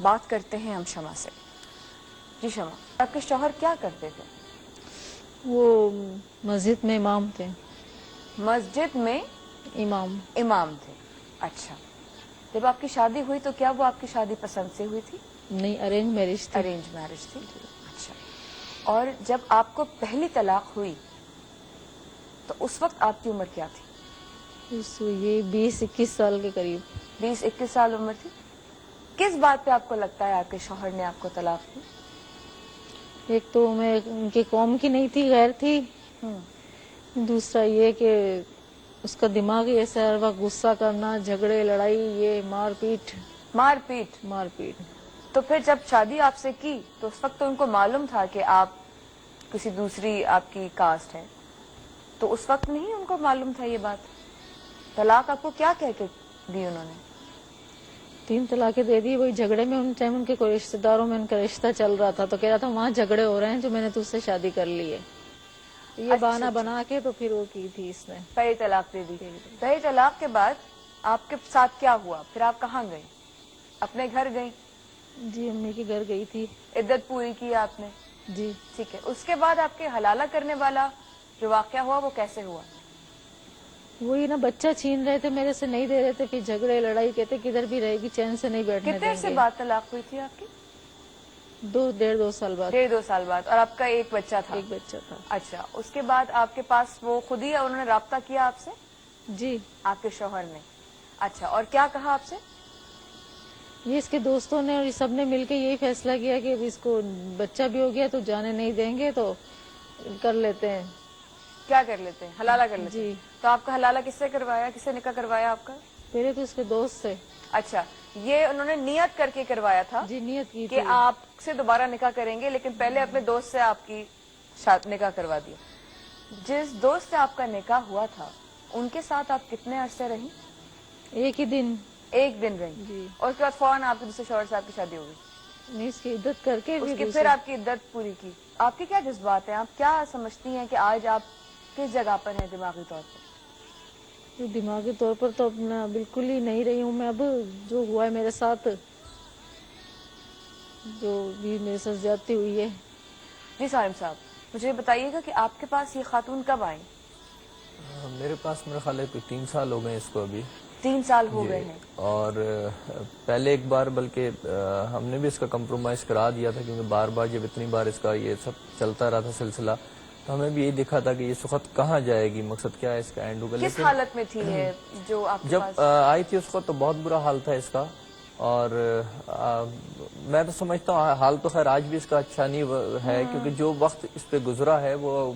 بات کرتے ہیں ہم شمع سے. جی شمع، آپ کے شوہر کیا کرتے تھے؟ وہ مسجد میں امام تھے. مسجد میں امام تھے. اچھا، جب آپ کی شادی ہوئی تو کیا وہ آپ کی شادی پسند سے ہوئی تھی؟ نہیں، ارینج میرج تھی. ارینج میرج تھی. اچھا، اور جب آپ کو پہلی طلاق ہوئی تو اس وقت آپ کی عمر کیا تھی؟ یہ 20-21 سال کے قریب. 20-21 سال عمر تھی. کس بات پہ آپ کو لگتا ہے آپ کے شوہر نے آپ کو طلاق دی؟ ایک تو میں ان کی قوم کی نہیں تھی، غیر تھی. دوسرا یہ کہ اس کا دماغ ہی ایسا ہر وقت غصہ کرنا، جھگڑے، لڑائی، یہ مار پیٹ. تو پھر جب شادی آپ سے کی تو اس وقت تو ان کو معلوم تھا کہ آپ کسی دوسری آپ کی کاسٹ ہے، تو اس وقت نہیں ان کو معلوم تھا یہ بات؟ طلاق آپ کو کیا کہہ کے دی انہوں نے؟ 3 طلاقیں دے دی. وہی جھگڑے میں ان ٹائم ان کے کوئی رشتے داروں میں ان کا رشتہ چل رہا تھا، تو کہہ رہا تھا وہاں جھگڑے ہو رہے ہیں جو میں نے تجھ سے شادی کر لی ہے. یہ بہانہ بنا کے تو پھر وہ کی تھی اس نے. پہلی طلاق دے دی. پہلی طلاق کے بعد آپ کے ساتھ کیا ہوا؟ پھر آپ کہاں گئی؟ اپنے گھر گئی؟ جی، امی کے گھر گئی تھی. عدت پوری کی آپ نے؟ جی. ٹھیک ہے. اس کے بعد آپ کے حلالہ کرنے والا جو واقعہ ہوا وہ کیسے ہوا؟ وہی نا، بچہ چھین رہے تھے میرے سے، نہیں دے رہے تھے، پھر جھگڑے لڑائی، کہتے کدھر بھی رہے گی، چین سے نہیں بیٹھنے دیں گے. کتنے سے بعد طلاق ہوئی تھی آپ کی؟ 1.5-2 سال بعد. 1.5-2 سال بعد. اور آپ کا ایک بچہ تھا؟ ایک بچہ تھا. اچھا، اس کے بعد آپ کے پاس وہ خود ہی انہوں نے رابطہ کیا آپ سے؟ جی. آپ کے شوہر نے؟ اچھا، اور کیا کہا آپ سے؟ یہ اس کے دوستوں نے اور سب نے مل کے یہی فیصلہ کیا کہ اب اس کو بچہ بھی ہو گیا تو جانے نہیں دیں گے، تو کر لیتے ہیں. کیا کر لیتے ہیں؟ حلالہ کر لیتے ہیں. جی. تو آپ کا حلالہ کس سے کروایا؟ کس سے نکاح کروایا آپ کا؟ پہلے تو اس کے دوست سے. اچھا، یہ انہوں نے نیت کر کے کروایا تھا؟ جی، نیت کی کہ تھی. آپ سے دوبارہ نکاح کریں گے، لیکن پہلے اپنے دوست سے آپ کی نکاح کروا دیا. جس دوست سے آپ کا نکاح ہوا تھا ان کے ساتھ آپ کتنے عرصے رہیں؟ ایک ہی دن. ایک دن رہیں؟ جی. اور اس کے بعد فوراً آپ کے دوسرے شوہر سے آپ کی شادی ہو گئی؟ نہیں، اس کی عدت کر کے پھر آپ کی عدت پوری کی. آپ کے کیا جذبات ہیں؟ آپ کیا سمجھتی ہیں کہ آج آپ کس جگہ پر ہیں دماغی طور پر؟ دماغی طور پر تو اپنا بالکل ہی نہیں رہی ہوں میں. اب جو ہوا ہے میرے ساتھ، جو بھی میرے ساتھ زیادتی ہوئی ہے. جی سالم صاحب، مجھے بتائیے گا کہ آپ کے پاس یہ خاتون کب آئیں؟ میرے پاس میرا خیال ہے کوئی 3 سال ہو گئے اس کو ابھی. 3 سال ہو گئے ہیں. اور پہلے ایک بار بلکہ ہم نے بھی اس کا کمپرومائز کرا دیا تھا، کیونکہ بار بار جب اتنی بار اس کا یہ سب چلتا رہا تھا سلسلہ، تو ہمیں بھی یہی دیکھا تھا کہ یہ وقت کہاں جائے گی، مقصد کیا ہے اس کا اینڈ ہوگا. کس حالت میں تھی یہ جو آپ کے پاس جب آئی تھی اس وقت تو بہت برا حال تھا اس کا. اور میں تو سمجھتا ہوں حال تو خیر آج بھی اس کا اچھا نہیں ہے، کیونکہ جو وقت اس پہ گزرا ہے وہ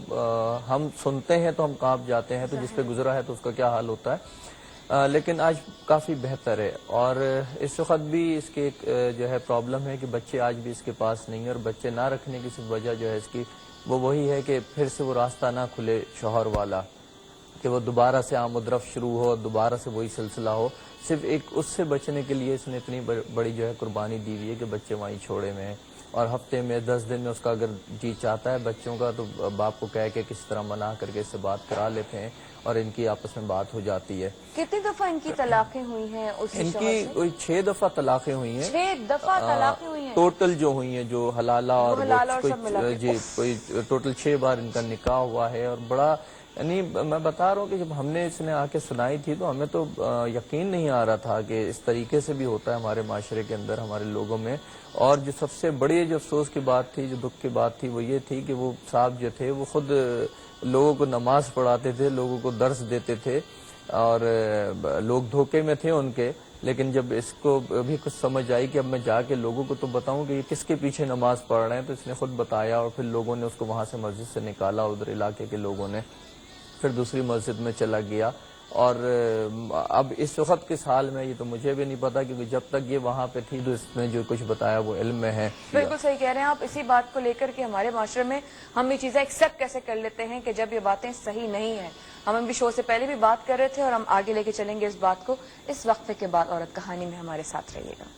ہم سنتے ہیں تو ہم کانپ جاتے ہیں، تو جس پہ گزرا ہے تو اس کا کیا حال ہوتا ہے. لیکن آج کافی بہتر ہے. اور اس وقت بھی اس کی ایک جو ہے پرابلم ہے کہ بچے آج بھی اس کے پاس نہیں ہیں، اور بچے نہ رکھنے کی صرف وجہ جو ہے اس کی وہ وہی ہے کہ پھر سے وہ راستہ نہ کھلے شوہر والا، کہ وہ دوبارہ سے آمد و رفت شروع ہو، دوبارہ سے وہی سلسلہ ہو. صرف ایک اس سے بچنے کے لیے اس نے اتنی بڑی جو ہے قربانی دی ہوئی ہے کہ بچے وہیں چھوڑے میں ہیں. اور ہفتے میں 10 دن میں اس کا اگر جی چاہتا ہے بچوں کا تو باپ کو کہہ کے کس طرح منع کر کے اس سے بات کرا لیتے ہیں، اور ان کی آپس میں بات ہو جاتی ہے. کتنی دفعہ ان کی طلاقیں ہوئی ہیں اسی ان شوہر کی سے؟ کوئی 6 دفعہ طلاقیں ہوئی ہیں. 6 دفعہ طلاقیں ہوئی ہیں ٹوٹل جو ہوئی ہیں، جو حلالہ اور سب ملا کے. جی کوئی ٹوٹل 6 بار ان کا نکاح ہوا ہے. اور بڑا یعنی میں بتا رہا ہوں کہ جب ہم نے اس نے آ کے سنائی تھی تو ہمیں تو یقین نہیں آ رہا تھا کہ اس طریقے سے بھی ہوتا ہے ہمارے معاشرے کے اندر، ہمارے لوگوں میں. اور جو سب سے بڑی جو افسوس کی بات تھی، جو دکھ کی بات تھی، وہ یہ تھی کہ وہ صاحب جو تھے وہ خود لوگوں کو نماز پڑھاتے تھے، لوگوں کو درس دیتے تھے، اور لوگ دھوکے میں تھے ان کے. لیکن جب اس کو بھی کچھ سمجھ آئی کہ اب میں جا کے لوگوں کو تو بتاؤں کہ یہ کس کے پیچھے نماز پڑھ رہے ہیں، تو اس نے خود بتایا، اور پھر لوگوں نے اس کو وہاں سے مسجد سے نکالا، ادھر علاقے کے لوگوں نے. پھر دوسری مسجد میں چلا گیا. اور اب اس وقت کس حال میں یہ تو مجھے بھی نہیں پتا، کیونکہ جب تک یہ وہاں پہ تھی تو اس نے جو کچھ بتایا وہ علم میں ہے. بالکل صحیح کہہ رہے ہیں آپ. اسی بات کو لے کر کے ہمارے معاشرے میں ہم یہ چیزیں ایکسیپٹ کیسے کر لیتے ہیں کہ جب یہ باتیں صحیح نہیں ہیں. ہم بھی شو سے پہلے بھی بات کر رہے تھے اور ہم آگے لے کے چلیں گے اس بات کو. اس وقفے کے بعد عورت کہانی میں ہمارے ساتھ رہیے گا.